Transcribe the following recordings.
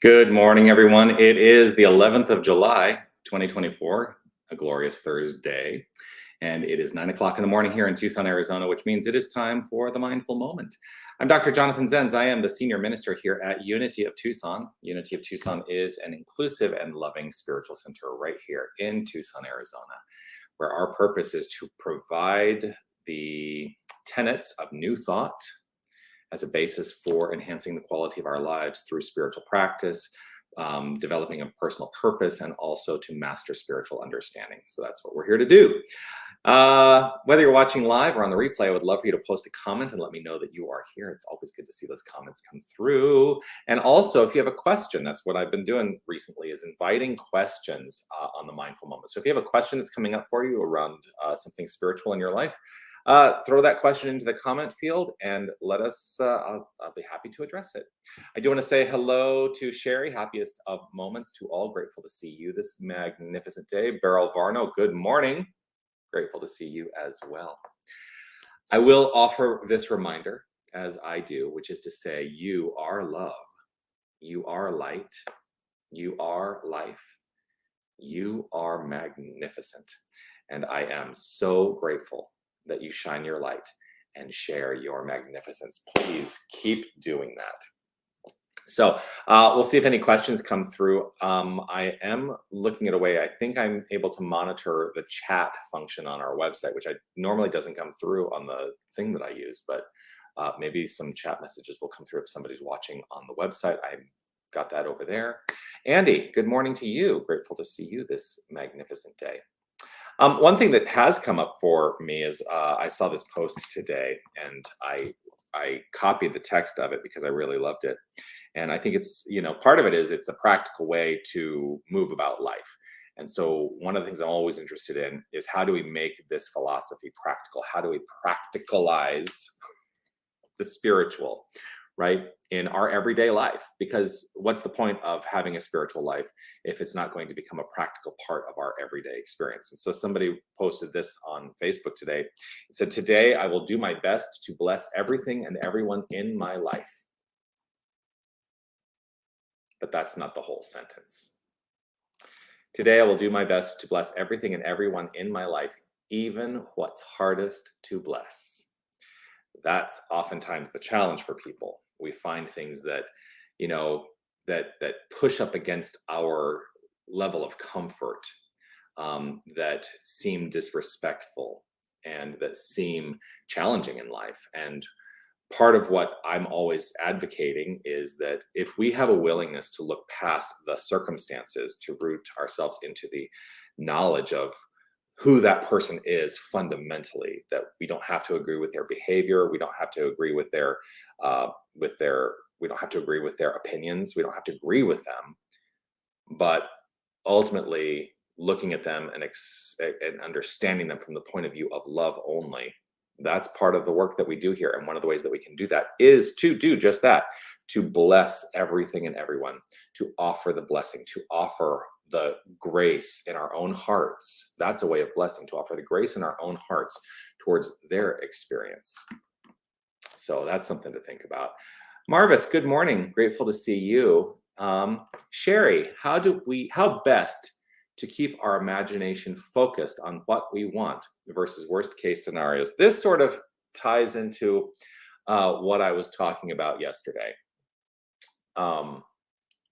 Good morning, everyone. It is the 11th of July, 2024, a glorious Thursday. And it is 9 o'clock in the morning here in Tucson, Arizona, which means it is time for the Mindful Moment. I'm Dr. Jonathan Zenz. I am the senior minister here at Unity of Tucson. Unity of Tucson is an inclusive and loving spiritual center right here in Tucson, Arizona, where our purpose is to provide the tenets of new thought as a basis for enhancing the quality of our lives through spiritual practice, developing a personal purpose, and also to master spiritual understanding. So that's what we're here to do. Whether you're watching live or on the replay, I would love for you to post a comment and let me know that you are here. It's always good to see those comments come through. And also, if you have a question, that's what I've been doing recently, is inviting questions on the Mindful Moment. So if you have a question that's coming up for you around something spiritual in your life, throw that question into the comment field and let us, I'll be happy to address it. I do want to say hello to Sherry, happiest of moments to all. Grateful to see you this magnificent day. Beryl Varno, good morning. Grateful to see you as well. I will offer this reminder, as I do, which is to say, you are love, you are light, you are life, you are magnificent. And I am so grateful that you shine your light and share your magnificence. Please keep doing that. So we'll see if any questions come through. I am looking at a way, I think I'm able to monitor the chat function on our website, which normally doesn't come through on the thing that I use, but maybe some chat messages will come through if somebody's watching on the website. I got that over there. Andy, good morning to you. Grateful to see you this magnificent day. One thing that has come up for me is I saw this post today, and I copied the text of it because I really loved it. And I think it's, part of it is it's a practical way to move about life. And so one of the things I'm always interested in is, how do we make this philosophy practical? How do we practicalize the spiritual, right, in our everyday life? Because what's the point of having a spiritual life if it's not going to become a practical part of our everyday experience? And so somebody posted this on Facebook today. It said, "Today I will do my best to bless everything and everyone in my life." But that's not the whole sentence. Today I will do my best to bless everything and everyone in my life, even what's hardest to bless. That's oftentimes the challenge for people. We find things that, that push up against our level of comfort, that seem disrespectful and that seem challenging in life. And part of what I'm always advocating is that if we have a willingness to look past the circumstances, to root ourselves into the knowledge of who that person is fundamentally, that we don't have to agree with their behavior, we don't have to agree with their we don't have to agree with their opinions, we don't have to agree with them, but ultimately looking at them and understanding them from the point of view of love only. That's part of the work that we do here. And one of the ways that we can do that is to do just that, to bless everything and everyone, to offer the blessing, to offer the grace in our own hearts. That's a way of blessing, to offer the grace in our own hearts towards their experience. So that's something to think about. Marvis, good morning. Grateful to see you. Sherry, how best to keep our imagination focused on what we want versus worst case scenarios? This sort of ties into what I was talking about yesterday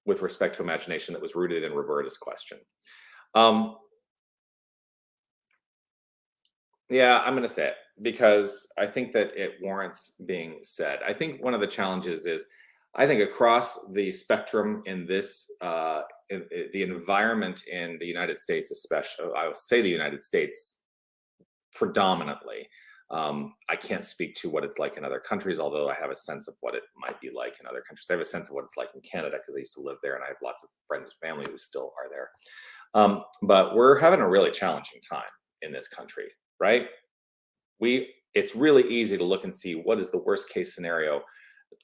with respect to imagination, that was rooted in Roberta's question. Yeah, I'm going to say it because I think that it warrants being said. I think one of the challenges is, I think across the spectrum in this, in the environment in the United States, especially, I would say the United States predominantly. I can't speak to what it's like in other countries, although I have a sense of what it might be like in other countries. I have a sense of what it's like in Canada because I used to live there, and I have lots of friends and family who still are there. But we're having a really challenging time in this country, right? It's really easy to look and see what is the worst case scenario,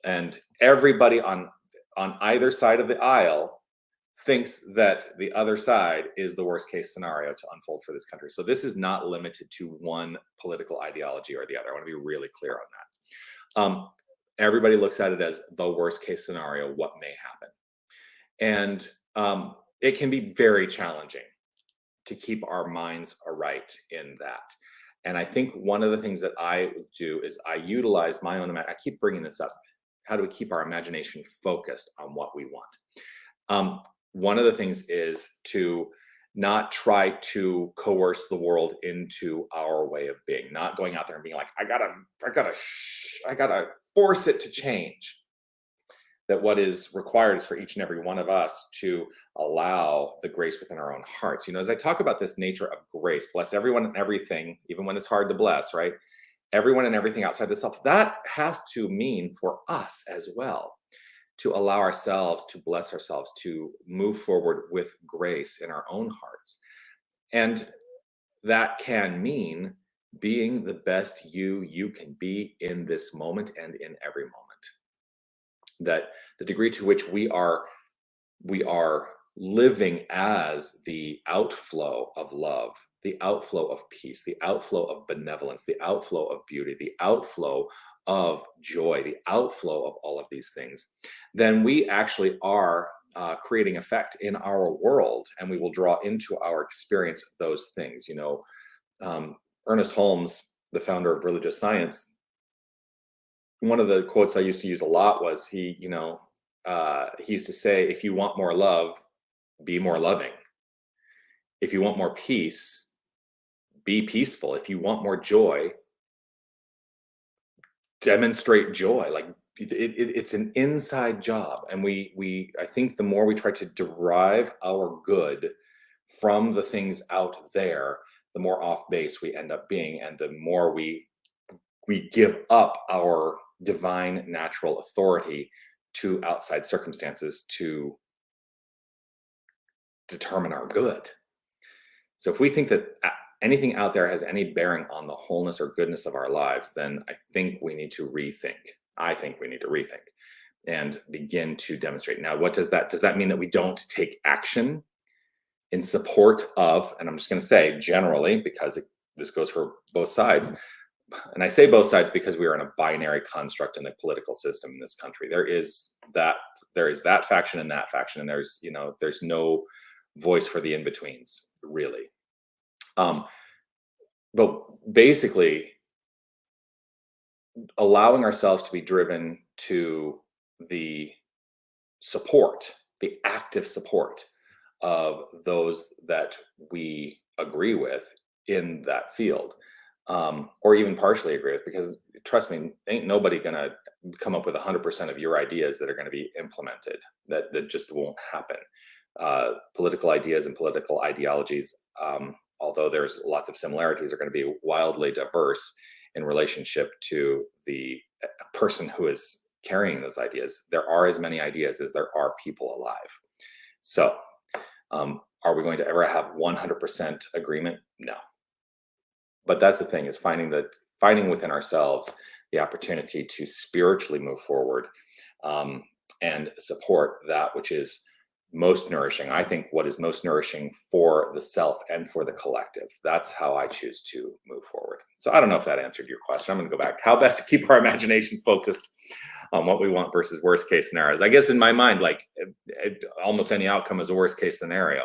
and everybody on either side of the aisle thinks that the other side is the worst case scenario to unfold for this country. So this is not limited to one political ideology or the other. I want to be really clear on that. Everybody looks at it as the worst case scenario, what may happen. And it can be very challenging to keep our minds aright in that. And I think one of the things that I do is I utilize my own, I keep bringing this up. How do we keep our imagination focused on what we want? Um, One of the things is to not try to coerce the world into our way of being, not going out there and being like, I gotta force it to change. That what is required is for each and every one of us to allow the grace within our own hearts. As I talk about this nature of grace, bless everyone and everything, even when it's hard to bless, right? Everyone and everything outside the self, that has to mean for us as well, to allow ourselves to bless ourselves, to move forward with grace in our own hearts. And that can mean being the best you can be in this moment and in every moment. That the degree to which we are living as the outflow of love, the outflow of peace, the outflow of benevolence, the outflow of beauty, the outflow of joy, the outflow of all of these things, then we actually are creating effect in our world, and we will draw into our experience those things. Ernest Holmes, the founder of religious science, one of the quotes I used to use a lot was he used to say, if you want more love, be more loving. If you want more peace, be peaceful. If you want more joy, demonstrate joy. Like it's an inside job. And I think the more we try to derive our good from the things out there, the more off base we end up being, and the more we give up our divine natural authority to outside circumstances to determine our good. So if we think that anything out there has any bearing on the wholeness or goodness of our lives, then I think we need to rethink. I think we need to rethink and begin to demonstrate. Now, what does that mean? That we don't take action in support of, and I'm just going to say generally, because this goes for both sides. And I say both sides because we are in a binary construct in the political system in this country. There is that faction and that faction, and there's no voice for the in-betweens, really. But basically, allowing ourselves to be driven to the active support of those that we agree with in that field, or even partially agree with, because trust me, ain't nobody gonna come up with 100% of your ideas that are going to be implemented. That just won't happen. Political ideas and political ideologies, although there's lots of similarities, are going to be wildly diverse in relationship to the person who is carrying those ideas. There are as many ideas as there are people alive. So, are we going to ever have 100% agreement? No. But that's the thing, is finding within ourselves the opportunity to spiritually move forward, and support that which is most nourishing. I think what is most nourishing for the self and for the collective. That's how I choose to move forward. So I don't know if that answered your question. I'm going to go back. How best to keep our imagination focused on what we want versus worst case scenarios? I guess in my mind, almost any outcome is a worst case scenario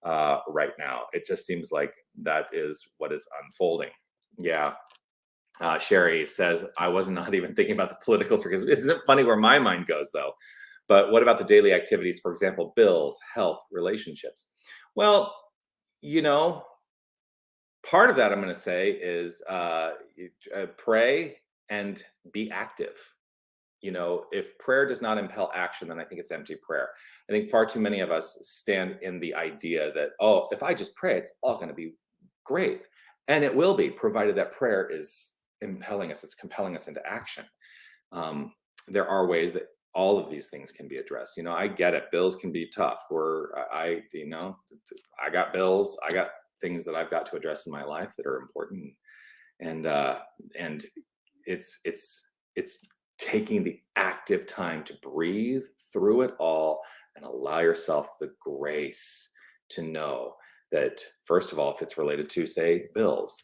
right now. It just seems like that is what is unfolding. Yeah. Sherry says, I was not even thinking about the political circus. Isn't it funny where my mind goes, though? But what about the daily activities, for example, bills, health, relationships? Well, part of that I'm going to say is pray and be active. If prayer does not impel action, then I think it's empty prayer. I think far too many of us stand in the idea that, oh, if I just pray, it's all going to be great. And it will be, provided that prayer is impelling us, it's compelling us into action. There are ways that all of these things can be addressed. I get it. Bills can be tough. I got bills. I got things that I've got to address in my life that are important. And it's taking the active time to breathe through it all and allow yourself the grace to know that, first of all, if it's related to, say, bills,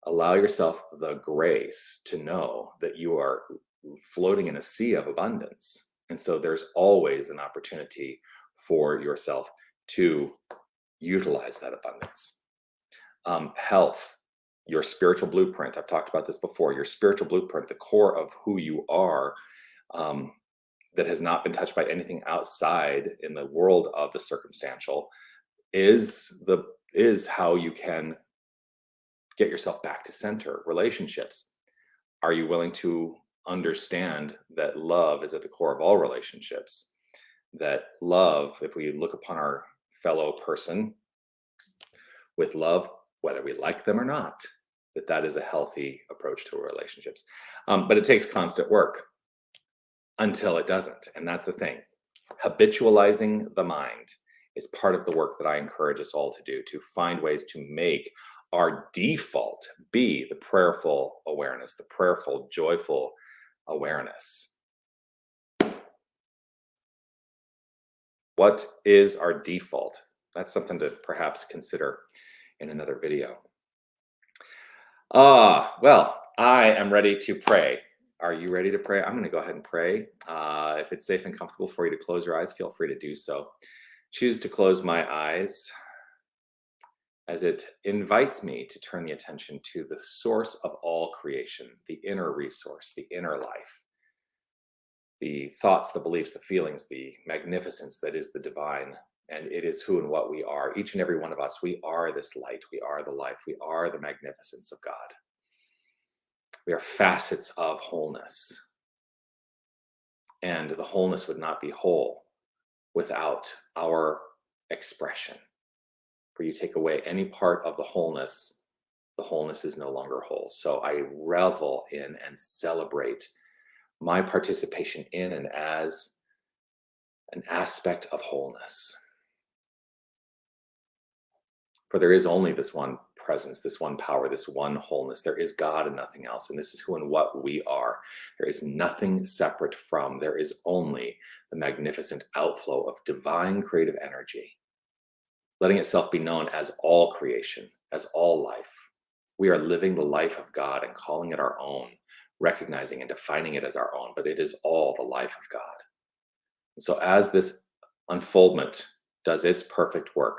allow yourself the grace to know that you are floating in a sea of abundance. And so there's always an opportunity for yourself to utilize that abundance. Health, your spiritual blueprint. I've talked about this before. Your spiritual blueprint, the core of who you are, that has not been touched by anything outside in the world of the circumstantial, is how you can get yourself back to center. Relationships. Are you willing to understand that love is at the core of all relationships? That love, if we look upon our fellow person with love, whether we like them or not, that is a healthy approach to relationships. But it takes constant work until it doesn't. And that's the thing. Habitualizing the mind is part of the work that I encourage us all to do, to find ways to make our default be the prayerful awareness, the prayerful, joyful awareness. What is our default? That's something to perhaps consider in another video. Well, I am ready to pray. Are you ready to pray? I'm going to go ahead and pray. If it's safe and comfortable for you to close your eyes, feel free to do so. Choose to close my eyes as it invites me to turn the attention to the source of all creation, the inner resource, the inner life, the thoughts, the beliefs, the feelings, the magnificence that is the divine. And it is who and what we are. Each and every one of us, we are this light. We are the life. We are the magnificence of God. We are facets of wholeness. And the wholeness would not be whole without our expression. For you take away any part of the wholeness is no longer whole. So I revel in and celebrate my participation in and as an aspect of wholeness. For there is only this one presence, this one power, this one wholeness. There is God and nothing else. And this is who and what we are. There is nothing separate from. There is only the magnificent outflow of divine creative energy, letting itself be known as all creation, as all life. We are living the life of God and calling it our own, recognizing and defining it as our own, but it is all the life of God. And so as this unfoldment does its perfect work,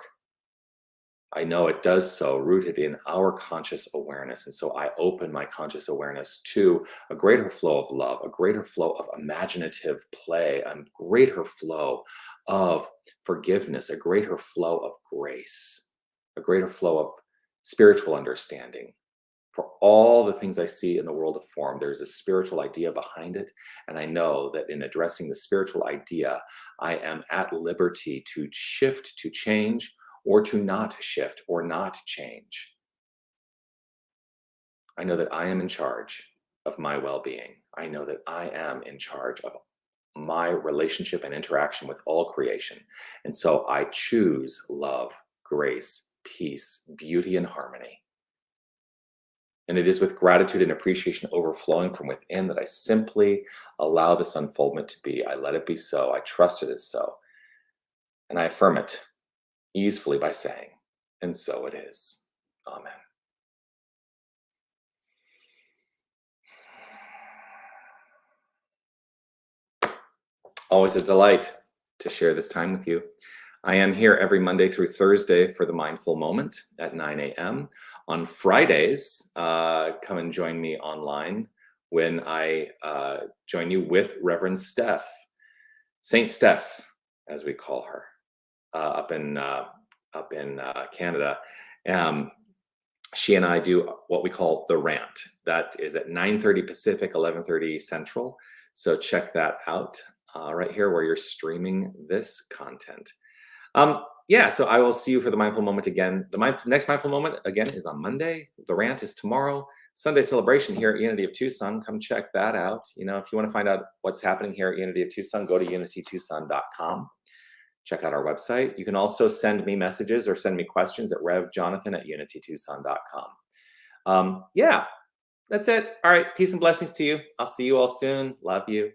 I know it does so rooted in our conscious awareness. And so I open my conscious awareness to a greater flow of love, a greater flow of imaginative play, a greater flow of forgiveness, a greater flow of grace, a greater flow of spiritual understanding. For all the things I see in the world of form, there's a spiritual idea behind it. And I know that in addressing the spiritual idea, I am at liberty to shift, to change, or to not shift or not change. I know that I am in charge of my well-being. I know that I am in charge of my relationship and interaction with all creation. And so I choose love, grace, peace, beauty, and harmony. And it is with gratitude and appreciation overflowing from within that I simply allow this unfoldment to be. I let it be so. I trust it is so. And I affirm it easily by saying, and so it is. Amen. Always a delight to share this time with you. I am here every Monday through Thursday for the Mindful Moment at 9 a.m. On Fridays, come and join me online when I join you with Reverend Steph, Saint Steph, as we call her, up in Canada. She and I do what we call the rant. That is at 9:30 Pacific, 11:30 Central. So check that out right here where you're streaming this content. Yeah, so I will see you for the Mindful Moment again. The next Mindful Moment, again, is on Monday. The rant is tomorrow. Sunday celebration here at Unity of Tucson. Come check that out. You know, if you want to find out what's happening here at Unity of Tucson, go to unitytucson.com. Check out our website. You can also send me messages or send me questions at revjonathan@unitytucson.com. Yeah, that's it. All right, peace and blessings to you. I'll see you all soon. Love you.